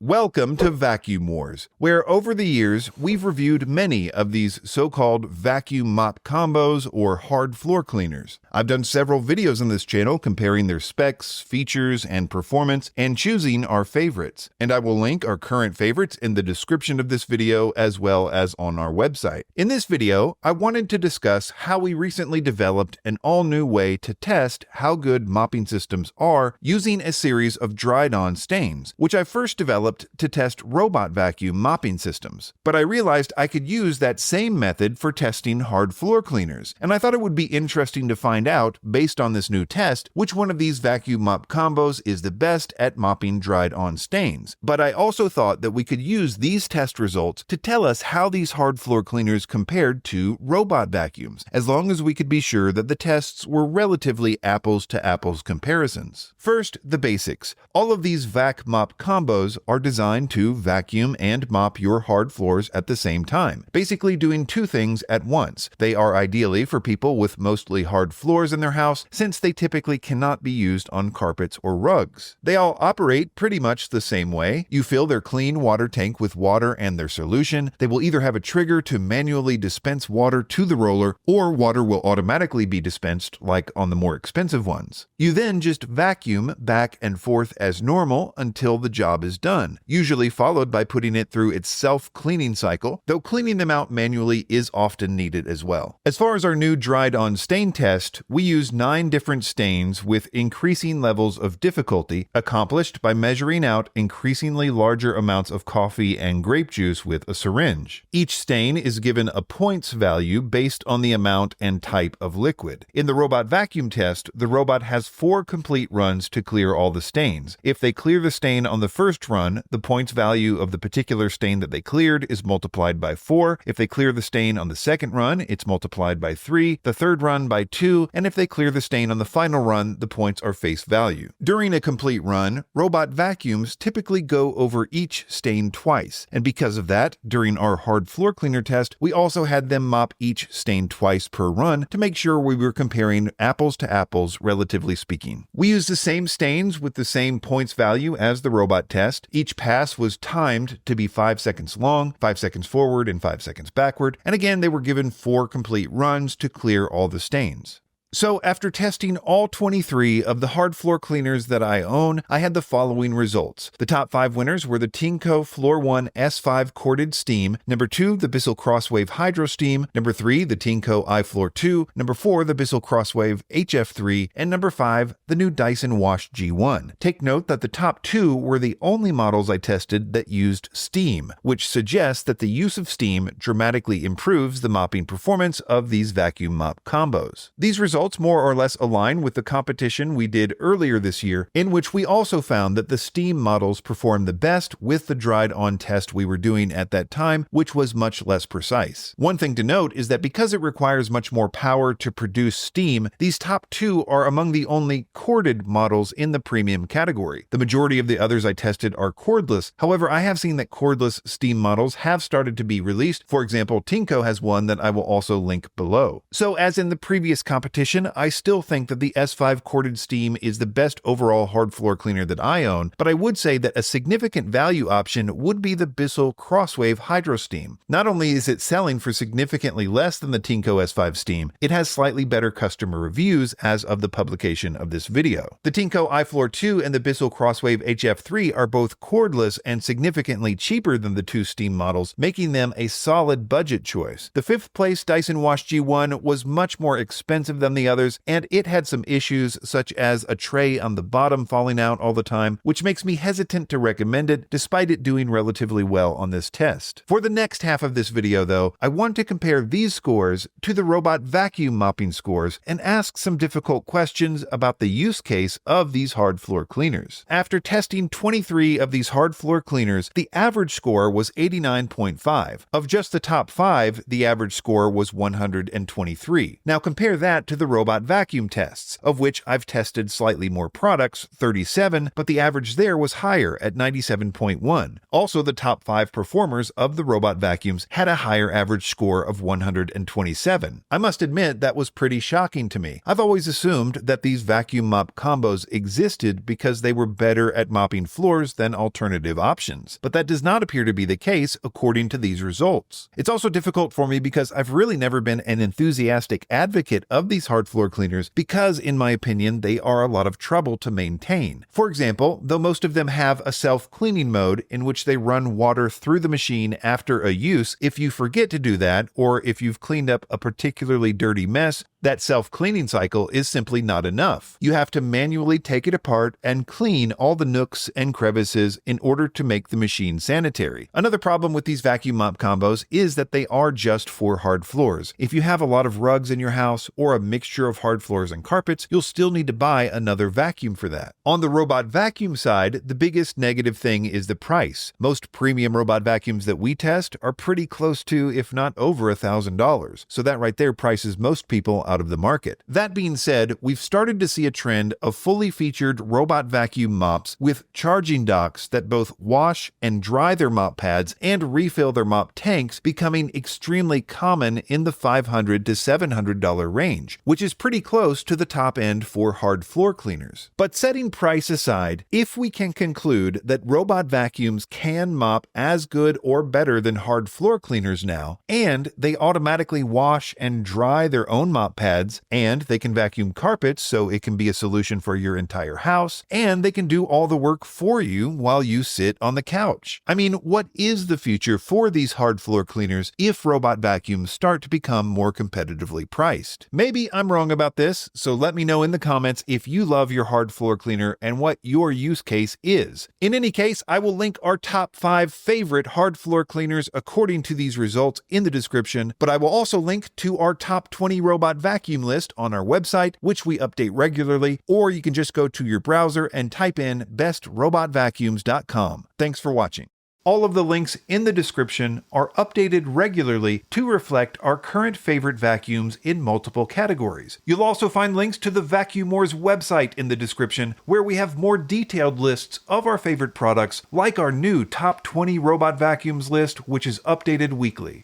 Welcome to Vacuum Wars, where over the years we've reviewed many of these so-called vacuum mop combos or hard floor cleaners. I've done several videos on this channel comparing their specs, features, and performance and choosing our favorites. And I will link our current favorites in the description of this video as well as on our website. In this video, I wanted to discuss how we recently developed an all-new way to test how good mopping systems are using a series of dried-on stains, which I first developed to test robot vacuum mopping systems. But I realized I could use that same method for testing hard floor cleaners, and I thought it would be interesting to find out, based on this new test, which one of these vacuum mop combos is the best at mopping dried-on stains. But I also thought that we could use these test results to tell us how these hard floor cleaners compared to robot vacuums, as long as we could be sure that the tests were relatively apples-to-apples comparisons. First, the basics. All of these vac mop combos are designed to vacuum and mop your hard floors at the same time, basically doing two things at once. They are ideally for people with mostly hard floors in their house, since they typically cannot be used on carpets or rugs. They all operate pretty much the same way. You fill their clean water tank with water and their solution. They will either have a trigger to manually dispense water to the roller, or water will automatically be dispensed like on the more expensive ones. You then just vacuum back and forth as normal until the job is done, usually followed by putting it through its self-cleaning cycle, though cleaning them out manually is often needed as well. As far as our new dried-on stain test, we use 9 different stains with increasing levels of difficulty, accomplished by measuring out increasingly larger amounts of coffee and grape juice with a syringe. Each stain is given a points value based on the amount and type of liquid. In the robot vacuum test, the robot has 4 complete runs to clear all the stains. If they clear the stain on the first run, the points value of the particular stain that they cleared is multiplied by 4. If they clear the stain on the second run, it's multiplied by 3, the third run by 2, and if they clear the stain on the final run, the points are face value. During a complete run, robot vacuums typically go over each stain twice, and because of that, during our hard floor cleaner test, we also had them mop each stain twice per run to make sure we were comparing apples to apples, relatively speaking. We used the same stains with the same points value as the robot test. Each pass was timed to be 5 seconds long, 5 seconds forward, and 5 seconds backward, and again they were given 4 complete runs to clear all the stains. So after testing all 23 of the hard floor cleaners that I own, I had the following results. The top 5 winners were the Tinco Floor 1 S5 Corded Steam, number 2, the Bissell Crosswave Hydro Steam, number 3, the Tinco iFloor 2, number 4, the Bissell Crosswave HF3, and number 5, the new Dyson Wash G1. Take note that the top 2 were the only models I tested that used steam, which suggests that the use of steam dramatically improves the mopping performance of these vacuum mop combos. These results more or less align with the competition we did earlier this year, in which we also found that the steam models performed the best with the dried-on test we were doing at that time, which was much less precise. One thing to note is that because it requires much more power to produce steam, these top 2 are among the only corded models in the premium category. The majority of the others I tested are cordless. However, I have seen that cordless steam models have started to be released. For example, Tinco has one that I will also link below. So as in the previous competition, I still think that the S5 Corded Steam is the best overall hard floor cleaner that I own, but I would say that a significant value option would be the Bissell Crosswave Hydro Steam. Not only is it selling for significantly less than the Tinco S5 Steam, it has slightly better customer reviews as of the publication of this video. The Tinco iFloor 2 and the Bissell Crosswave HF3 are both cordless and significantly cheaper than the 2 steam models, making them a solid budget choice. The 5th place Dyson Wash G1 was much more expensive than the others, and it had some issues such as a tray on the bottom falling out all the time, which makes me hesitant to recommend it despite it doing relatively well on this test. For the next half of this video though, I want to compare these scores to the robot vacuum mopping scores and ask some difficult questions about the use case of these hard floor cleaners. After testing 23 of these hard floor cleaners, the average score was 89.5. Of just the top 5, the average score was 123. Now compare that to the the robot vacuum tests, of which I've tested slightly more products, 37, but the average there was higher at 97.1. Also, the top 5 performers of the robot vacuums had a higher average score of 127. I must admit that was pretty shocking to me. I've always assumed that these vacuum mop combos existed because they were better at mopping floors than alternative options, but that does not appear to be the case according to these results. It's also difficult for me because I've really never been an enthusiastic advocate of these hard floor cleaners because, in my opinion, they are a lot of trouble to maintain. For example, though most of them have a self-cleaning mode in which they run water through the machine after a use, if you forget to do that, or if you've cleaned up a particularly dirty mess, that self-cleaning cycle is simply not enough. You have to manually take it apart and clean all the nooks and crevices in order to make the machine sanitary. Another problem with these vacuum mop combos is that they are just for hard floors. If you have a lot of rugs in your house or a mixture of hard floors and carpets, you'll still need to buy another vacuum for that. On the robot vacuum side, the biggest negative thing is the price. Most premium robot vacuums that we test are pretty close to, if not over, $1,000. So that right there prices most people out of the market. That being said, we've started to see a trend of fully featured robot vacuum mops with charging docks that both wash and dry their mop pads and refill their mop tanks becoming extremely common in the $500 to $700 range, which is pretty close to the top end for hard floor cleaners. But setting price aside, if we can conclude that robot vacuums can mop as good or better than hard floor cleaners now, and they automatically wash and dry their own mop pads, and they can vacuum carpets so it can be a solution for your entire house, and they can do all the work for you while you sit on the couch. I mean, what is the future for these hard floor cleaners if robot vacuums start to become more competitively priced? Maybe I'm wrong about this, so let me know in the comments if you love your hard floor cleaner and what your use case is. In any case, I will link our top 5 favorite hard floor cleaners according to these results in the description, but I will also link to our top 20 robot vacuum list on our website, which we update regularly, or you can just go to your browser and type in bestrobotvacuums.com. Thanks for watching. All of the links in the description are updated regularly to reflect our current favorite vacuums in multiple categories. You'll also find links to the Vacuum Wars website in the description, where we have more detailed lists of our favorite products, like our new top 20 robot vacuums list, which is updated weekly.